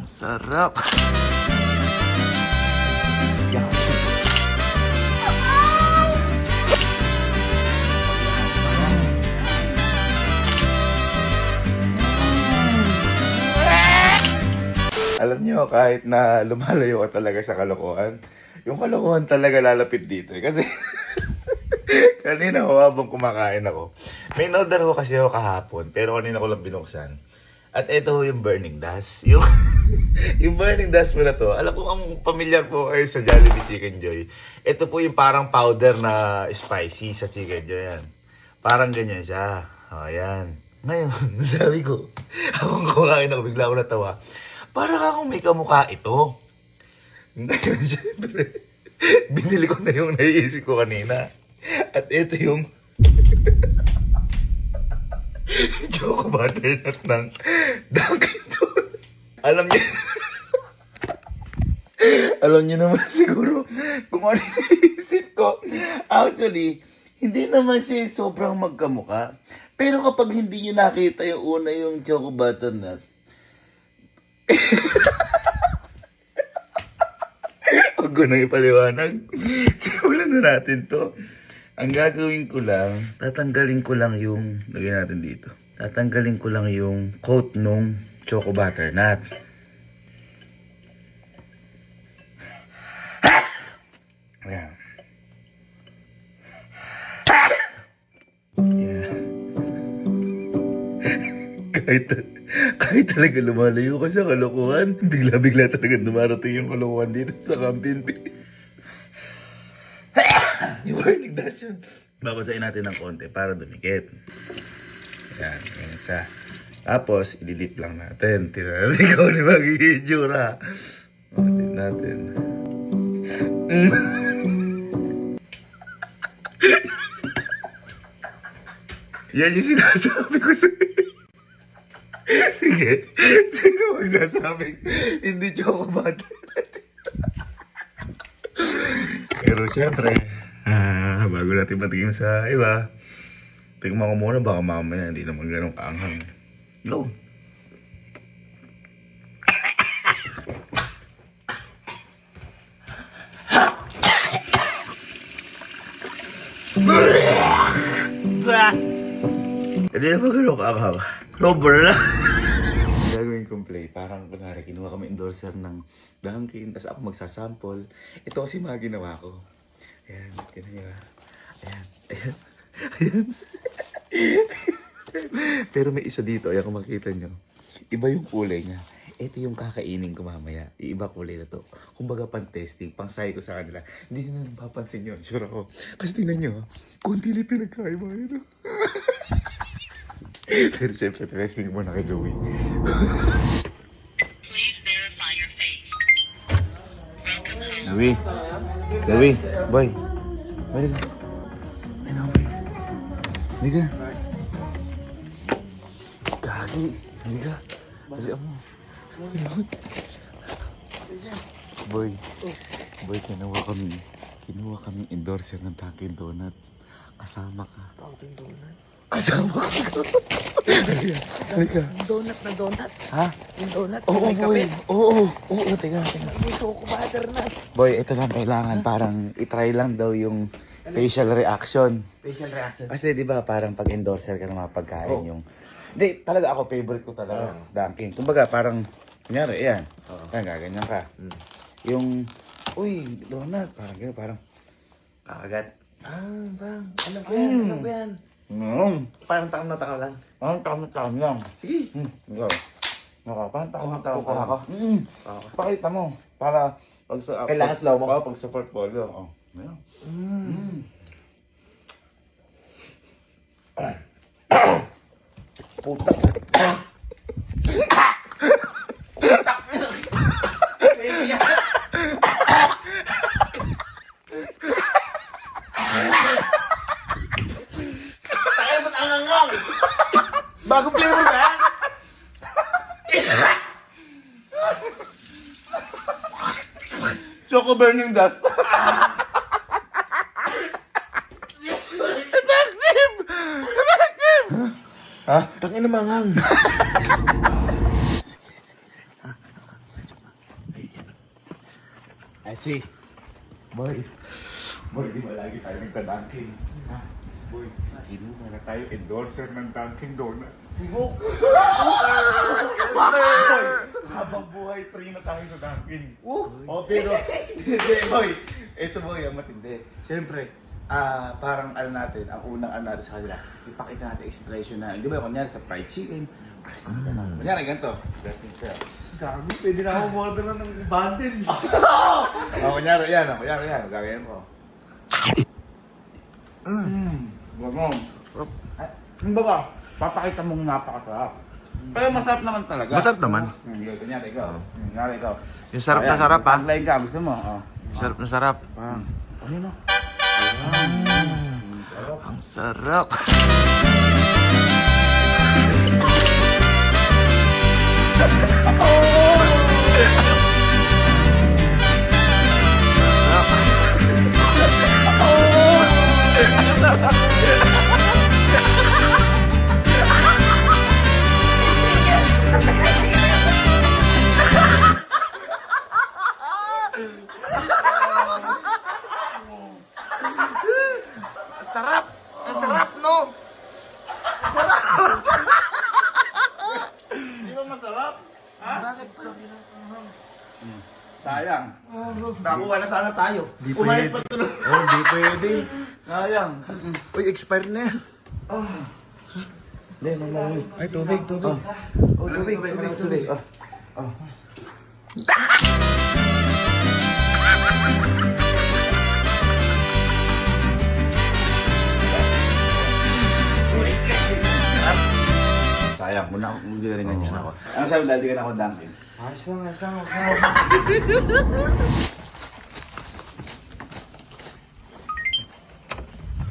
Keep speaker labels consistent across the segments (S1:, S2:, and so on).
S1: Ang sarap. Alam niyo, kahit na lumalayo ka talaga sa kalokohan, yung kalokohan talaga lalapit dito eh. Kasi kanina ko habang kumakain ako, may in-order ko kasi ako kahapon, pero kanina ko lang binuksan. At ito yung burning dust. Yung burning dust mo na to, alam ko ang pamilyar po kayo sa Jollibee Chicken Joy. Ito po yung parang powder na spicy sa Chicken Joy yan. Parang ganyan siya. O, yan. Ngayon, sabi ko, habang kumakain ako, bigla ako natawa. Parang akong may kamukha ito. Ngayon, syempre, binili ko na yung naiisip ko kanina. At ito yung choco butternut ng Dunkin' Donuts. Alam niyo, alam niyo naman siguro kung ano yung naiisip ko. Actually, hindi naman siya sobrang magkamukha. Pero kapag hindi niyo nakita yung una yung choco butternut, huwag ko nang ipaliwanag. Simulan na natin to. Ang gagawin ko lang, tatanggalin ko lang yung, lagyan natin dito. Tatanggalin ko lang yung coat nung choco butternut. Ayan. Kahit talaga lumalayo ka sa kalokohan, bigla-bigla talaga dumarating yung kalokohan dito sa Kampinpi. Yung burning dust yun. Babasahin natin ng konti para dumikit. Ayan, ayan siya. Tapos, ililip lang natin. Tignan natin kung ano magiging itsura. Tignan natin. Yan yung sinasabi ko sa'yo. Sige, sino magsasabing hindi choco butternut? Pero syempre, bago natin patingin sa iba, tingnan ko muna baka mamaya hindi naman ganun kaanghang. Go! Hindi naman ganun kaanghang. Sober na. Gagawin kong play, parang kunwari, kinuha kami endorser ng Dunkin', tapos ako magsasample. Ito kasi mga ginawa ko. Ayan, tignan nyo ba? Ayan, ayan, ayan. Pero may isa dito, ayan kung makita nyo. Iba yung kulay niya. Ito yung kakainin ko mamaya. Iiba kulay na to. Kumbaga pang-testing, pang-sayo ko sa kanila. Hindi nyo na papansin yun, sure ako. Kasi tingnan nyo, konti lang pinagkaiba yun. Pero syempre, testing mo na kay Louie.
S2: Please verify your face. Welcome home.
S1: Louie. Louie. Boy. Boy, ka. Ay, no, boy. Hindi ka. Gagi. Hindi ka. Balian mo. Boy. Boy, kinuha kami endorser ng Dunkin' Donut. Kasama ka.
S3: Dunkin' Donut?
S1: Kasama ka. Halika.
S3: Donut na donut?
S1: Ha?
S3: Yung donut?
S1: Oo,
S3: may
S1: boy.
S3: kape?
S1: Oo, teka.
S3: May choco butternut.
S1: Boy, ito lang kailangan. Parang itry lang daw yung facial reaction.
S3: Facial reaction.
S1: Kasi di ba parang pag endorser ka ng mga pagkain
S3: Oh.
S1: yung... Hindi, talaga ako favorite ko talaga. Dunkin'. Kumbaga parang, kunyari, ayan. Ayan, gaganyan ka. Yung, uy, donut. Parang gano'n, parang kakagat.
S3: Bang. Alam ko yan, alam ko yan.
S1: Parang takam na takam lang. Parang takam na takam lang. Sige. Ikaw. Parang takam na takam
S3: Kukuha ko.
S1: Pakita mo. Para pag sa...
S3: Kailangan slow mo?
S1: Pag sa portfolio. Oh. Ayan.
S3: Putak. Takay mo tangangang! Bagong flavor ba yan?
S1: Choco burning dust. Effective! Effective! Ha?
S3: Tangin na mangang.
S1: I see. Boy, di ba lagi tayo nagda-Dunkin? Ha? Boy, kinuha na tayo endorser ng Dunkin Donut. Boy, habang buhay, free na tayo sa Dunkin. Pero, hindi, boy. Ito, boy, ang matindi. Siyempre, parang ano natin, ang unang ano natin sa kanila, ipakita natin expression na, di ba, kunyari sa fried chicken, kunyari ganito, just tip sa'yo.
S3: Gago, pwede na ako order na ng bundle.
S1: Kunyari yan, gagawin ko. Gagawin. Ano ba ba? Papakita mong napakasarap. Pero masarap naman talaga.
S4: Masarap naman.
S1: Kunyari ikaw. Kunyari ikaw.
S4: Yung sarap na sarap ha.
S1: Tagline ka, gusto mo?
S4: Sarap na sarap.
S1: Ayun o.
S4: Ang sarap. Sarap! Ang sarap, no?
S1: Di ba masarap? Ha?
S4: Bakit pa?
S1: Sayang. Nakuha na sana tayo.
S4: Di
S1: Umayos
S4: pwede.
S1: pa tuloy.
S4: Oh, di pwede.
S1: Sayang.
S4: Uy, expire na yan.
S1: Hindi, nang
S4: Ay, tubig.
S1: Oh, tubig. Sayang, muna rin ganyan ako. Ang sabi dahil di ka na ako Dunkin.
S3: Ayos lang.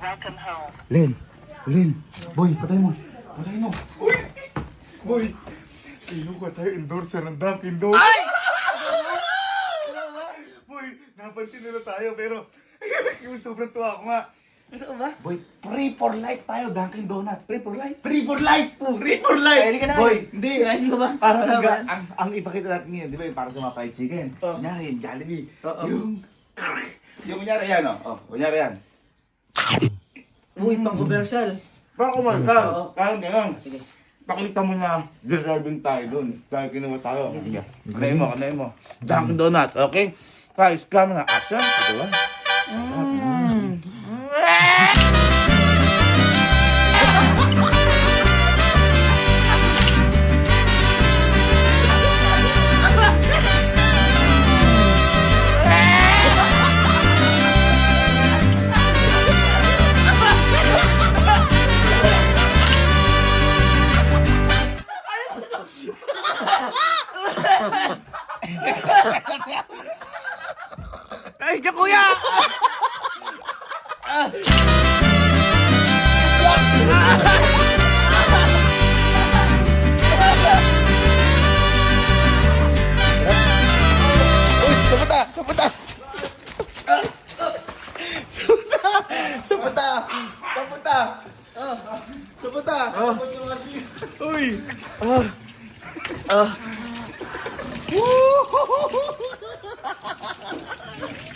S2: Welcome home.
S1: Len, boy, patay mo. Boy, kinuha tayo endorser ng Dunkin Donuts. Ay! Boy, napansin nila tayo pero yung sobrang tuwa ko nga.
S3: Ito ba?
S1: Boy, free for life tayo, Dunkin Donuts.
S3: Free for life?
S1: Free for life! Free for life!
S3: Pwede ka na.
S1: Boy, hindi.
S3: Hindi ko ba?
S1: Parang
S3: Ano ba?
S1: ang ipakita natin ngayon, di ba yung para sa mga fried chicken?
S3: Oo.
S1: Kunyari, yung Jollibee.
S3: Oo.
S1: Yung kunyari yan, oh. Kunyari yan.
S3: Uy, pang commercial.
S1: Baka man
S3: Oo.
S1: ka, parang gano'n.
S3: Sige.
S1: Pakita mo na deserving tayo dun. Dahil kinuha tayo. Sige. Kanayin mo. Dunkin Donut, okay? Guys, camera, action. Ito ba?
S3: Ay, ka kuya!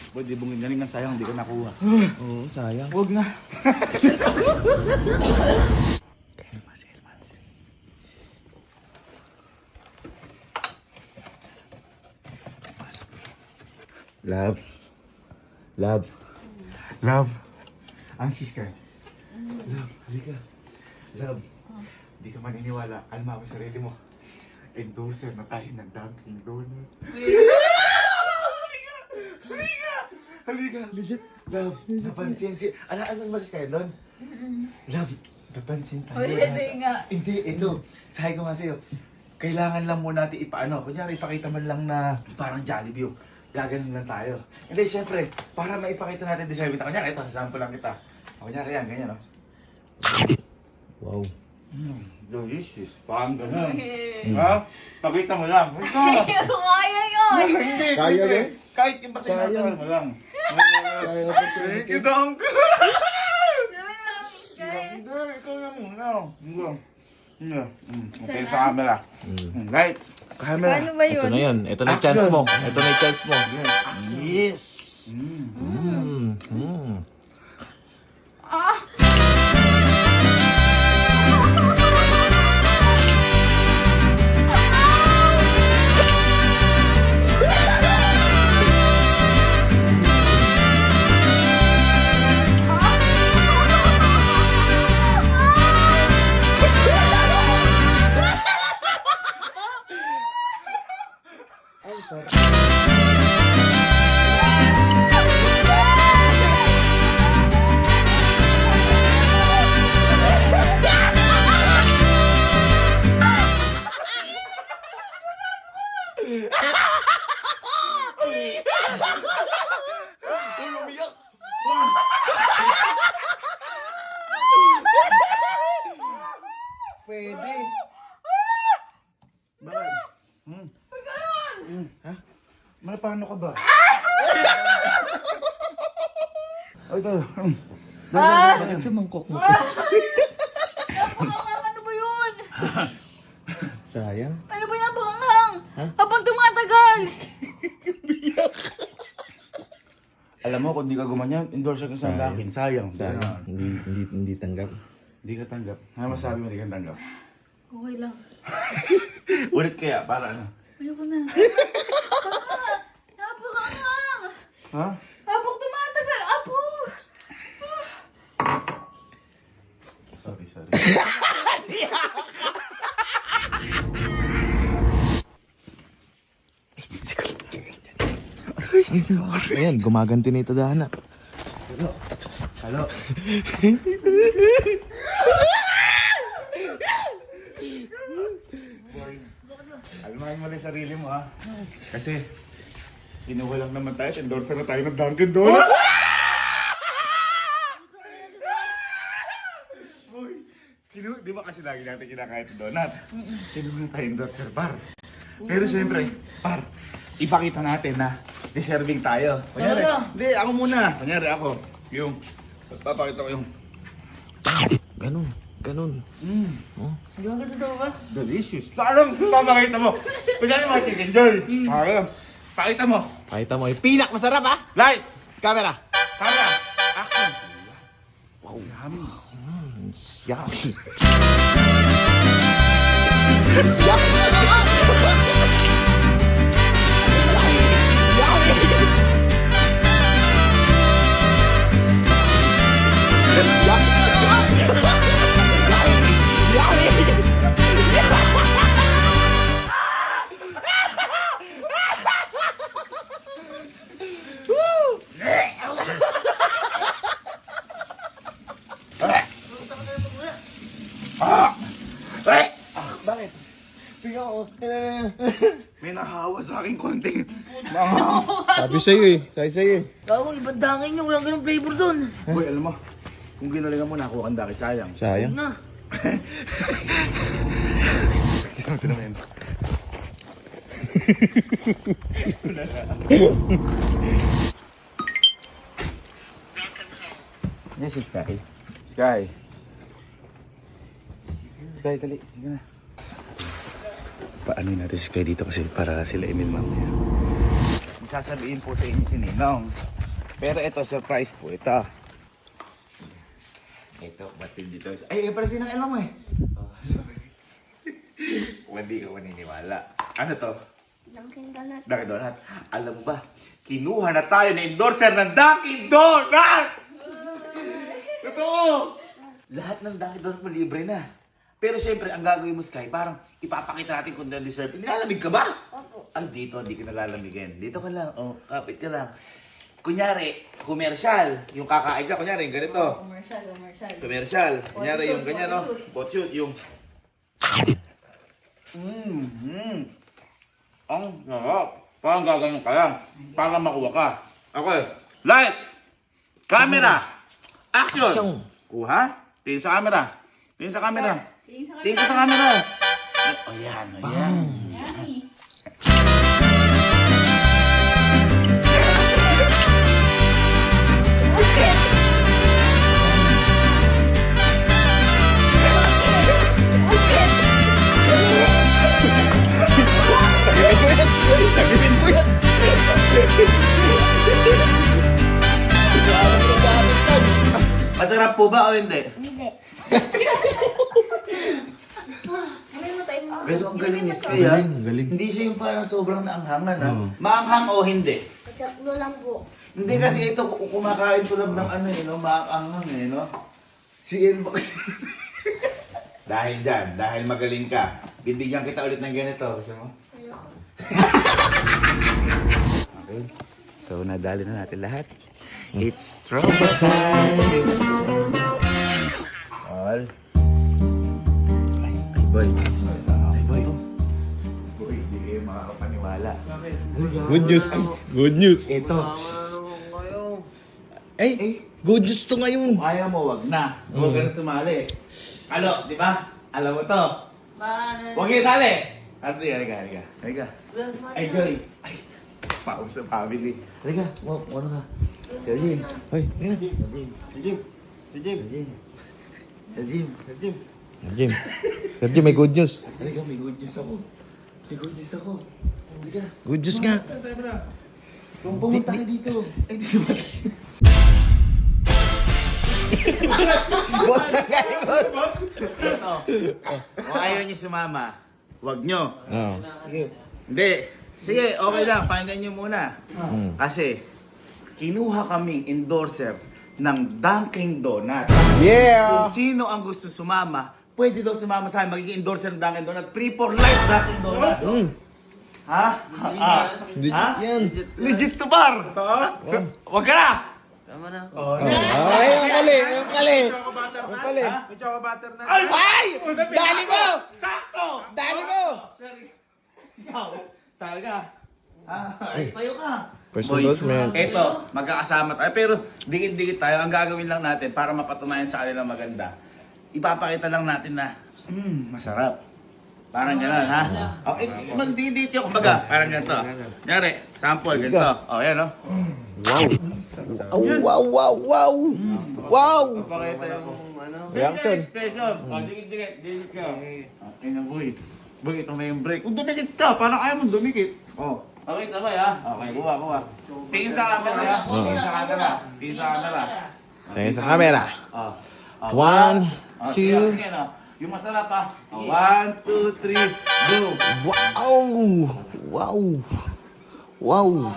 S1: Boy, di bungin galing nga sayang, di ko nakuha.
S4: Oo, sayang.
S1: Huwag na. Love. Ang sister. Love, halika. Love, di ka maniniwala. Kalma mo sarili mo. Endorser na tayo ng Dunkin Donut. Halika. Legit. Love, napansin si... Asas ba si Skylon? Love, napansin tayo.
S5: Hindi nga.
S1: Hindi, ito. Sabi ko nga sa'yo, kailangan lang muna natin ipaano. Kunyari, ipakita man lang na parang Jollibee. Gaganon lang tayo. Hindi, syempre, para maipakita natin deserve kita. Kunyari, ito, sample lang kita. Kunyari yan, ganyan, no?
S4: Wow.
S1: Delicious. Parang ganun.
S5: Okay.
S1: Ha? Pakita mo lang.
S5: Hindi ko kaya yun.
S1: Hindi.
S4: Kaya
S1: hindi.
S4: yun?
S1: Kahit yung basta
S4: Kaya
S1: natural
S4: yun.
S1: mo lang.
S4: Kaya nga
S1: Thank you, Dong.
S5: Sabi na lang, guys.
S1: Hindi, ikaw na muna. Hindi. Okay, sa camera. Guys,
S3: Camera.
S5: Paano ba
S4: Ito
S5: yun?
S4: na yun. Ito na yung chance mo. Ito na yung chance mo. Yes!
S5: Ah!
S3: Pwede. Bakit? Ha? Mara, paano ka ba? Ay, ito.
S4: Bakit sa mangkok mo?
S5: Napakanghang, ano ba yun?
S4: Sayang.
S5: Ano ba yung napakanghang? Habang tumatagal.
S3: Alam mo, kung di ka gumanyan, endorser ka sa akin. Sayang.
S4: Sayang. Hindi tanggap.
S3: Hindi ka tanggap. Ano masabi mo, di ka tanggap?
S5: Okay lang.
S3: Ulit kaya, para ano?
S5: Ayoko na. Napakanghang.
S3: Ha?
S5: Habang tumatagal. Apo!
S3: Sorry.
S4: Ayan, gumaganti na ito dahana.
S3: Halo. Almahin mo lang yung sarili mo, ha? Kasi, kinuha lang naman tayo, endorser na tayo ng Dunkin' Donuts. Boy, di ba kasi lagi natin kinakain ng donut? Kinuha na tayo endorser, par. Pero siyempre, par, ipakita natin na deserving tayo. Kunyari, hindi, ako muna. Kunyari ako, yung, papakita ko yung,
S4: Ganun.
S3: delicious. Parang, papakita mo. Kunyari mga chicken joy. Parang, pakita mo.
S4: Pakita mo, pinak masarap ha?
S3: Light,
S4: Camera.
S3: camera, action. Wow, yummy.
S4: Yummy.
S3: Bakit?
S4: Tingnan ko.
S3: May nahawa sa akin konting.
S4: Sabi sa'yo eh.
S6: Tawag, ibang dangin nyo. Walang ganun flavor dun.
S3: Boy, alam mo, kung ginalingan mo na ako, kanda kay sayang.
S4: Sayang.
S6: Na.
S3: Ito naman. Yes, Sky. Sky, dali. Sige na. Paano natin si Sky dito kasi para sila Emil mamaya. Sasabihin po sa inyo si Ninong. Pero ito, surprise po. Ito, batid dito. Ay, para sinang alam mo eh. Hindi ka maniniwala. Ano to?
S5: Dunkin' Donut.
S3: Dunkin' Donut. Alam mo ba, kinuha na tayo na endorser ng Dunkin' Donut! Totoo! Lahat ng Dunkin' Donut mo libre na. Pero syempre, ang gagawin mo, Sky, parang ipapakita natin kung na-deserve. Nilalamig ka ba?
S5: Opo.
S3: Ay, dito, hindi ka nalalamigin. Dito ka lang. Oh, kapit ka lang. Kunyari, commercial. Yung kakain ka, kunyari, yung ganito.
S5: Commercial.
S3: Commercial. Kunyari, yung
S5: Photoshoot,
S3: ganyan, no?
S5: photoshoot.
S3: Photoshoot, yung... Ang sarap. Parang gaganon ka lang. Para makuha ka. Okay. Lights! Camera! Action! Kuha? Tingin sa camera. Tingin sa camera. Tingin ka sa camera. O yan, o yan.
S5: Yummy.
S3: Masarap po ba o hindi?
S5: Hindi. Ano mo tayo mo?
S3: Pero ang galing ni Sky ha.
S4: galing.
S3: Hindi siya yung parang sobrang naanghangan ha. Maanghang o hindi?
S5: Tatlo lang po.
S3: Hindi kasi ito, kumakain ko lang ng ano eh, no? Maanghang eh, no? Si Elba kasi. Dahil dyan, dahil magaling ka, bibigyan kita ulit ng ganito. Gusto mo? Okay. So, nadali na natin lahat. It's trouble time! All. Ay, boy. Ay, boy. Boy, hindi kayo makakapaniwala.
S4: Good news. Good news.
S3: Ito.
S6: Ay, good news to ngayon.
S3: Kung ayaw mo, wag na. Huwag ka na sumali. Alo, di ba? Alam mo to. Huwag kayo sali. Ate, halika. Ay, Joy. Ay, paus na family. Halika, ano ka? Sir Jim.
S4: Hoy,
S3: Sir Jim.
S4: Jim. Sir Jim, may good news.
S3: Halika, may good news ako. Halika.
S6: Good news nga.
S3: Kung pumunta ka dito. Ay, dito ba?
S6: Boss, ang galing, boss. Ito. Kung ayaw niyo sumama,
S3: Wag nyo.
S4: Oo.
S3: Hindi. Sige, okay lang. Pakinggan nyo muna.
S4: Mm.
S3: Kasi, kinuha kaming endorser ng Dunkin' Donuts.
S4: Yeah!
S3: Kung sino ang gusto sumama, pwede daw sumama sa akin. Magiging endorser ng Dunkin' Donuts. Free for life Dunkin' Donuts. Ha?
S4: Yan.
S3: Legit to bar. Wag ka na.
S4: Ay, ang kali. Ang kali.
S3: May choco butter na.
S6: Ay! Dali mo!
S3: Sakto!
S6: Dali mo!
S3: Ikaw, sali ka. Ay, tayo ka.
S4: First
S3: Boy,
S4: endorsement.
S3: Eto, magkakasama tayo. Pero dikit-dikit tayo. Ang gagawin lang natin para mapatunayan sa kanila maganda. Ipapakita lang natin na, masarap. Parang gano'n, ha? Magdikit-dikit yung kumbaga. Parang ganito. Nyari, sample, ganito. O, yan, o.
S4: Wow! Reaction.
S3: Expression. O, dikit-dikit. Dikit ka. Okay na, boy. Boy, ito na yung break. Kung dumikit ka, parang ayaw mong dumikit. O. Okay, sabay, ha? Okay, kuha. Tingin sa camera, ha? Tingin sa camera.
S4: Tingin sa camera.
S3: O.
S4: 1, 2.
S3: Sige, no? Yung masarap, ha? 1, 2, 3, go!
S4: Wow!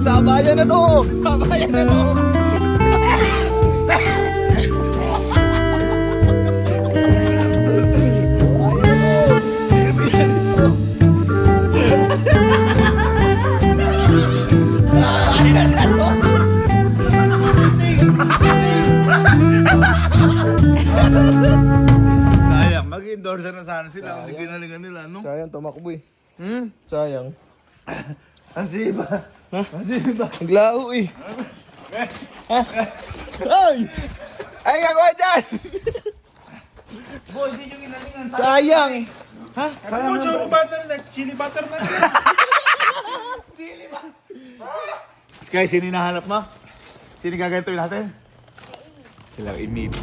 S4: Sabayan na to!
S3: Sayang, mag-endorser na sana sila. Hindi ginalingan nila, no?
S4: Sayang, tumakbo eh. Sayang.
S3: Ang siba.
S4: Naglao eh. Ay! Ay, gagawa dyan!
S3: Boy, hindi nyo ginalingan.
S4: Sayang!
S3: Sayang mo, choco butter na, chili butter na. Sky, sino hinahanap mo? Sino gagantuin natin? Sila init.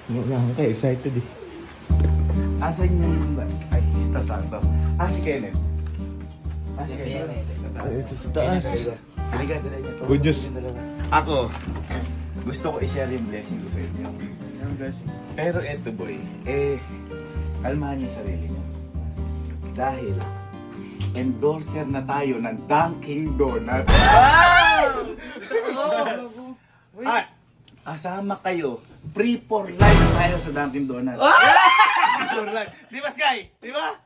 S4: Ano kayo, excited eh.
S3: Asan yung... Ay, ito sakto. Si Kenneth. Si Kenneth.
S4: Sa taas.
S3: Halika.
S4: Good news.
S3: Ako, gusto ko i-share yung blessing ko sa inyo. Pero eto boy, kalmahan niyo yung sarili niyo. Dahil, endorser na tayo ng Dunkin' Donuts. At, asama kayo, free for life tayo sa Dunkin' Donuts. Free for life. Di ba, Sky? Di ba?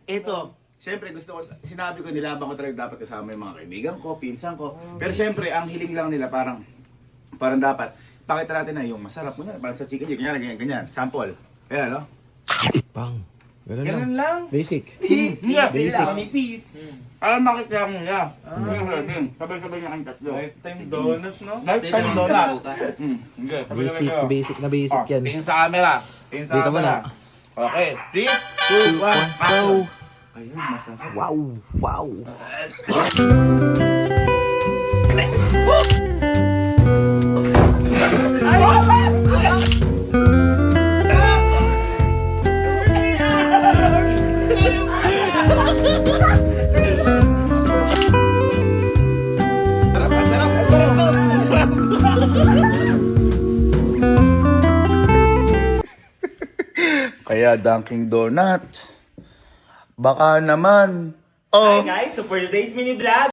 S3: Ito, syempre gusto ko, sinabi ko nilaban ko talaga dapat kasama yung mga kaibigan ko, pinsan ko. Pero syempre, ang hiling lang nila parang dapat, pakita natin na yung masarap mo na, parang sa chicken, ganyan, sample. Ayan, no?
S4: Pang. Ganun lang. Basic.
S3: Basic. Alam makikita mo niya. Sabay-sabay niya kang tatlo.
S7: Lifetime donut, no?
S3: Lifetime donut.
S4: Basic na basic yan.
S3: Tingin sa camera.
S4: Dito mo na.
S3: Okay. 3, 2, 1, go! Ayun, masarap.
S4: Wow, wow.
S1: Kaya Dunkin' Donut. Baka naman. Oh.
S6: Guys, so for today's mini vlog,